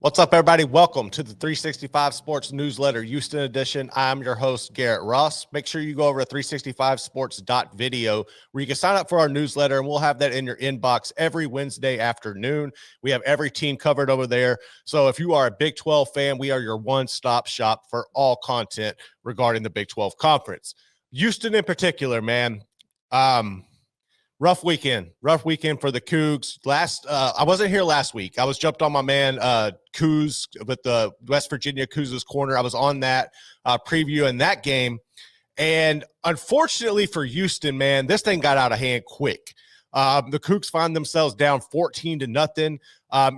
What's up, everybody? Welcome to the 365 Sports Newsletter Houston edition. I'm your host, Garrett Ross. Make sure you go over to 365sports.video where you can sign up for our newsletter, and we'll have that in your inbox every Wednesday afternoon. We have every team covered over there. So if you are a Big 12 fan, we are your one-stop shop for all content regarding the Big 12 Conference. Houston in particular, man. Rough weekend for the Coogs. I wasn't here last week. I was jumped on my man Coogs with the West Virginia Coogs Corner. I was on that previewing that game. And unfortunately for Houston, man, this thing got out of hand quick. The Cougs find themselves down 14-0.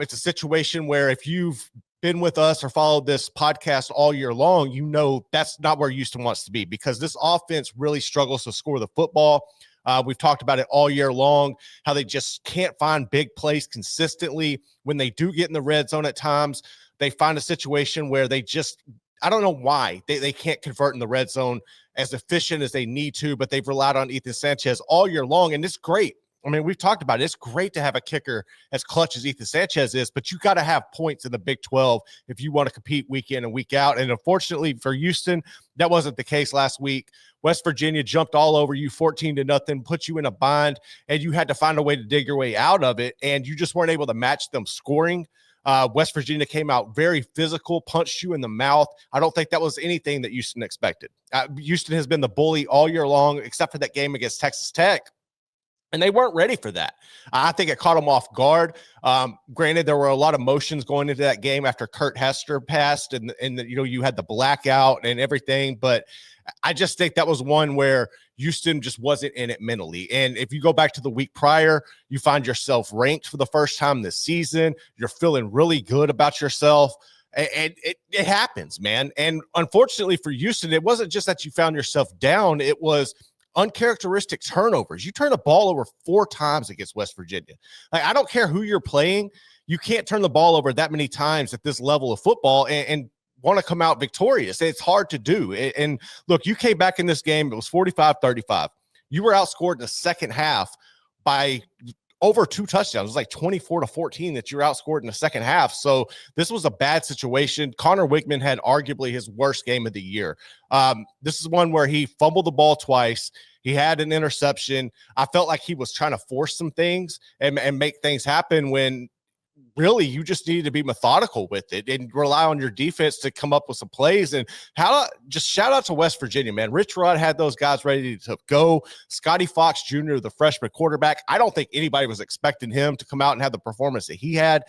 It's a situation where if you've been with us or followed this podcast all year long, you know that's not where Houston wants to be because this offense really struggles to score the football. We've talked about it all year long, how they just can't find big plays consistently. When they do get in the red zone at times, they find a situation where they just, I don't know why, they can't convert in the red zone as efficient as they need to, but they've relied on Ethan Sanchez all year long, and it's great. I mean, we've talked about it. It's great to have a kicker as clutch as Ethan Sanchez is, but you got to have points in the Big 12 if you want to compete week in and week out. And unfortunately for Houston, that wasn't the case last week. West Virginia jumped all over you 14-0, put you in a bind, and you had to find a way to dig your way out of it, and you just weren't able to match them scoring. West Virginia came out very physical, punched you in the mouth. I don't think that was anything that Houston expected. Houston has been the bully all year long, except for that game against Texas Tech. And they weren't ready for that. I think it caught them off guard. Granted, there were a lot of motions going into that game after Kurt Hester passed, and you had the blackout and everything. But I just think that was one where Houston just wasn't in it mentally. And if you go back to the week prior, you find yourself ranked for the first time this season. You're feeling really good about yourself. And it happens, man. And unfortunately for Houston, it wasn't just that you found yourself down. It was uncharacteristic turnovers. You turn the ball over 4 times against West Virginia. Like, I don't care who you're playing. You can't turn the ball over that many times at this level of football and want to come out victorious. It's hard to do. And look, you came back in this game. It was 45-35. You were outscored in the second half by over 2 touchdowns. It was like 24-14 that you were outscored in the second half. So this was a bad situation. Conner Weigman had arguably his worst game of the year. This is one where he fumbled the ball twice. He had an interception. I felt like he was trying to force some things and make things happen when really you just needed to be methodical with it and rely on your defense to come up with some plays. And just shout out to West Virginia, man. Rich Rod had those guys ready to go. Scotty Fox Jr., the freshman quarterback, I don't think anybody was expecting him to come out and have the performance that he had,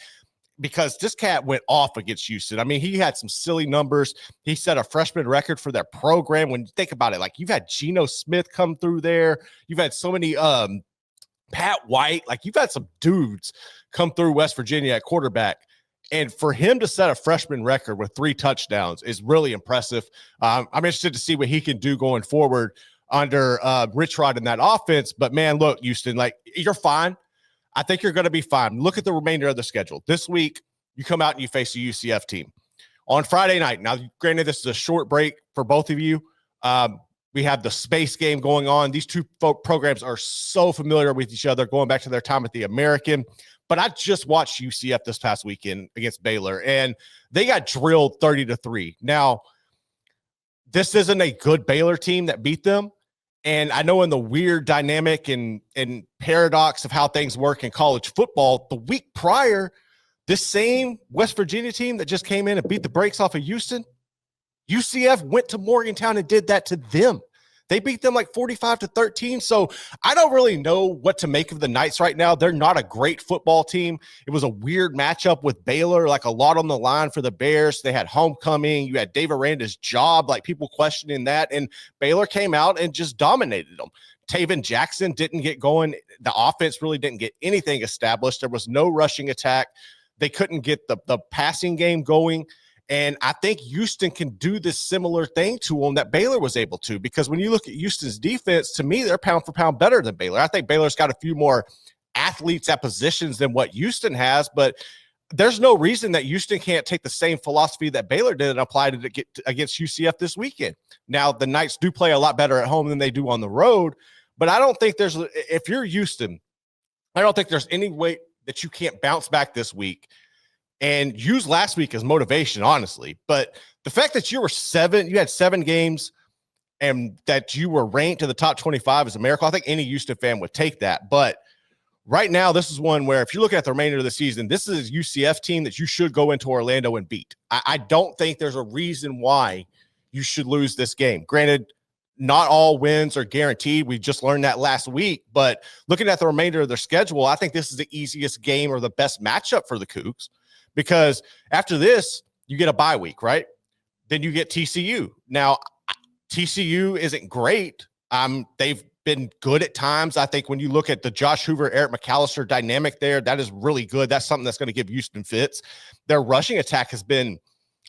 because this cat went off against Houston. I mean, he had some silly numbers. He set a freshman record for their program. When you think about it, like, you've had Geno Smith come through there. You've had so many Pat White. Like, you've had some dudes come through West Virginia at quarterback. And for him to set a freshman record with 3 touchdowns is really impressive. I'm interested to see what he can do going forward under Rich Rod in that offense. But, man, look, Houston, like, you're fine. I think you're going to be fine. Look at the remainder of the schedule. This week, you come out and you face a UCF team. On Friday night, now, granted, this is a short break for both of you. We have the space game going on. These two programs are so familiar with each other, going back to their time at the American. But I just watched UCF this past weekend against Baylor, and they got drilled 30-3. Now, this isn't a good Baylor team that beat them. And I know in the weird dynamic and paradox of how things work in college football, the week prior, this same West Virginia team that just came in and beat the brakes off of Houston, UCF went to Morgantown and did that to them. They beat them like 45-13. So I don't really know what to make of the Knights right now. They're not a great football team. It was a weird matchup with Baylor, like a lot on the line for the Bears. They had homecoming. You had Dave Aranda's job, like people questioning that. And Baylor came out and just dominated them. Taven Jackson didn't get going. The offense really didn't get anything established. There was no rushing attack. They couldn't get the passing game going. And I think Houston can do this similar thing to them that Baylor was able to, because when you look at Houston's defense, to me, they're pound for pound better than Baylor. I think Baylor's got a few more athletes at positions than what Houston has, but there's no reason that Houston can't take the same philosophy that Baylor did and apply it against UCF this weekend. Now, the Knights do play a lot better at home than they do on the road, but I don't think if you're Houston, I don't think there's any way that you can't bounce back this week and use last week as motivation, honestly. But the fact that you had 7 games and that you were ranked to the top 25 is a miracle. I think any Houston fan would take that. But right now, this is one where if you're looking at the remainder of the season, this is a UCF team that you should go into Orlando and beat. I don't think there's a reason why you should lose this game. Granted, not all wins are guaranteed. We just learned that last week. But looking at the remainder of their schedule, I think this is the easiest game or the best matchup for the Cougs, because after this, you get a bye week, right? Then you get TCU. Now, TCU isn't great. They've been good at times. I think when you look at the Josh Hoover, Eric McAllister dynamic there, that is really good. That's something that's going to give Houston fits. Their rushing attack has been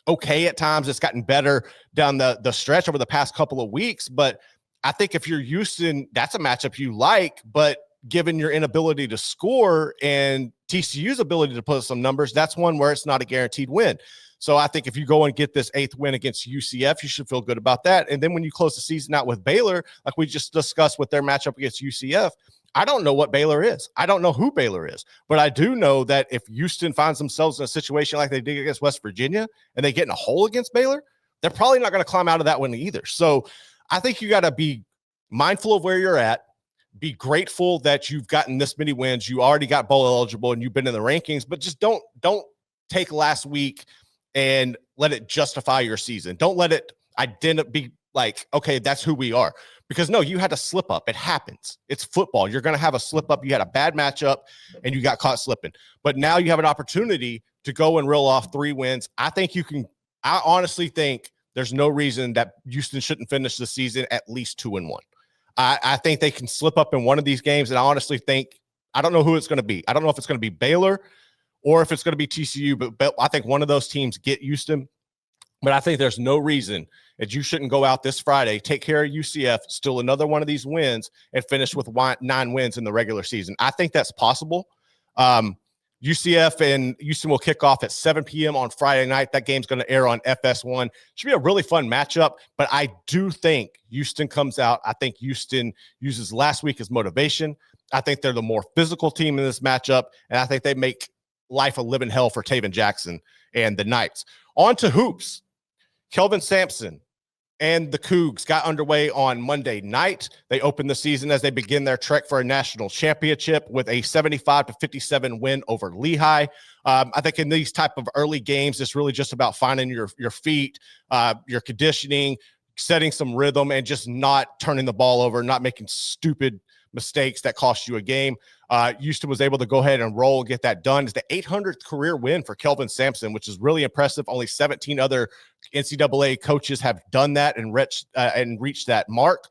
okay at times. It's gotten better down the stretch over the past couple of weeks. But I think if you're Houston, that's a matchup you like. But given your inability to score and TCU's ability to put some numbers, that's one where it's not a guaranteed win. So I think if you go and get this 8th win against UCF, you should feel good about that. And then when you close the season out with Baylor, like we just discussed with their matchup against UCF, I don't know what Baylor is. I don't know who Baylor is. But I do know that if Houston finds themselves in a situation like they did against West Virginia and they get in a hole against Baylor, they're probably not going to climb out of that one either. So I think you got to be mindful of where you're at. Be grateful that you've gotten this many wins. You already got bowl eligible and you've been in the rankings, but just don't take last week and let it justify your season. Don't let it be like, okay, that's who we are. Because no, you had to slip up. It happens. It's football. You're going to have a slip up. You had a bad matchup and you got caught slipping. But now you have an opportunity to go and reel off 3 wins. I honestly think there's no reason that Houston shouldn't finish the season at least 2-1. I think they can slip up in one of these games. And I honestly think, I don't know who it's going to be. I don't know if it's going to be Baylor or if it's going to be TCU, but I think one of those teams get Houston. But I think there's no reason that you shouldn't go out this Friday, take care of UCF, steal another one of these wins, and finish with 9 wins in the regular season. I think that's possible. UCF and Houston will kick off at 7 p.m. on Friday night. That game's going to air on FS1. Should be a really fun matchup, but I do think Houston comes out. I think Houston uses last week as motivation. I think they're the more physical team in this matchup, and I think they make life a living hell for Taven Jackson and the Knights. On to hoops. Kelvin Sampson and the Cougs got underway on Monday night. They opened the season as they begin their trek for a national championship with a 75-57 win over Lehigh. I think in these type of early games, it's really just about finding your feet, your conditioning, setting some rhythm, and just not turning the ball over, not making stupid mistakes that cost you a game. Houston was able to go ahead and roll and get that done. It's the 800th career win for Kelvin Sampson, which is really impressive. Only 17 other NCAA coaches have done that and reached that mark.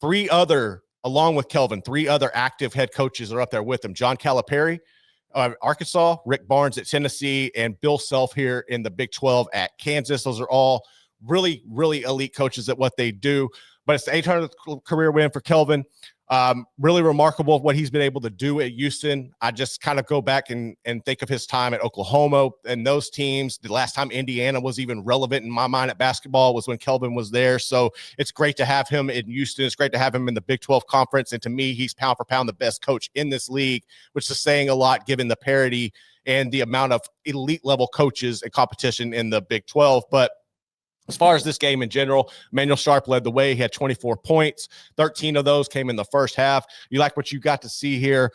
3 other, along with Kelvin, 3 other active head coaches are up there with him. John Calipari, Arkansas, Rick Barnes at Tennessee, and Bill Self here in the Big 12 at Kansas. Those are all really, really elite coaches at what they do. But it's the 800th career win for Kelvin. Really remarkable what he's been able to do at Houston. I just kind of go back and think of his time at Oklahoma and those teams. The last time Indiana was even relevant in my mind at basketball was when Kelvin was there. So it's great to have him in Houston. It's great to have him in the Big 12 conference. And to me, he's pound for pound the best coach in this league, which is saying a lot given the parity and the amount of elite level coaches and competition in the Big 12. But as far as this game in general, Emmanuel Sharp led the way. He had 24 points. 13 of those came in the first half. You like what you got to see here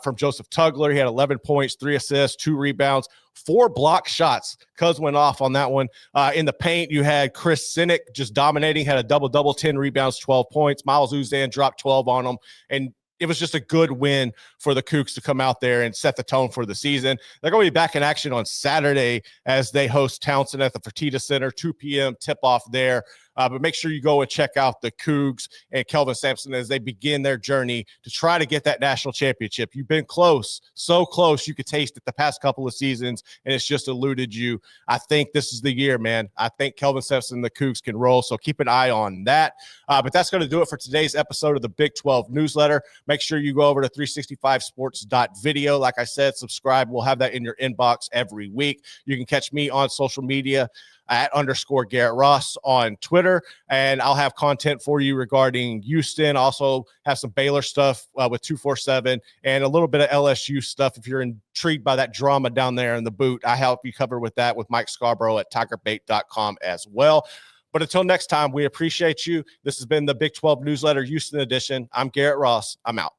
from Joseph Tugler. He had 11 points, 3 assists, 2 rebounds, 4 block shots. Cuz went off on that one. In the paint, you had Chris Sinek just dominating, had a double-double, 10 rebounds, 12 points. Miles Uzan dropped 12 on him. And it was just a good win for the Cougs to come out there and set the tone for the season. They're going to be back in action on Saturday as they host Townsend at the Fertitta Center, 2 p.m. tip-off there. But make sure you go and check out the Cougs and Kelvin Sampson as they begin their journey to try to get that national championship. You've been close, so close you could taste it the past couple of seasons, and it's just eluded you. I think this is the year, man. I think Kelvin Sampson and the Cougs can roll, so keep an eye on that. But that's going to do it for today's episode of the Big 12 newsletter. Make sure you go over to 365sports.video. Like I said, subscribe. We'll have that in your inbox every week. You can catch me on social media at _Garrett Ross on Twitter. Twitter, and I'll have content for you regarding Houston. Also have some Baylor stuff with 247 and a little bit of LSU stuff. If you're intrigued by that drama down there in the boot, I help you cover with that with Mike Scarborough at tigerbait.com as well. But until next time, we appreciate you. This has been the Big 12 Newsletter Houston edition. I'm Garrett Ross. I'm out.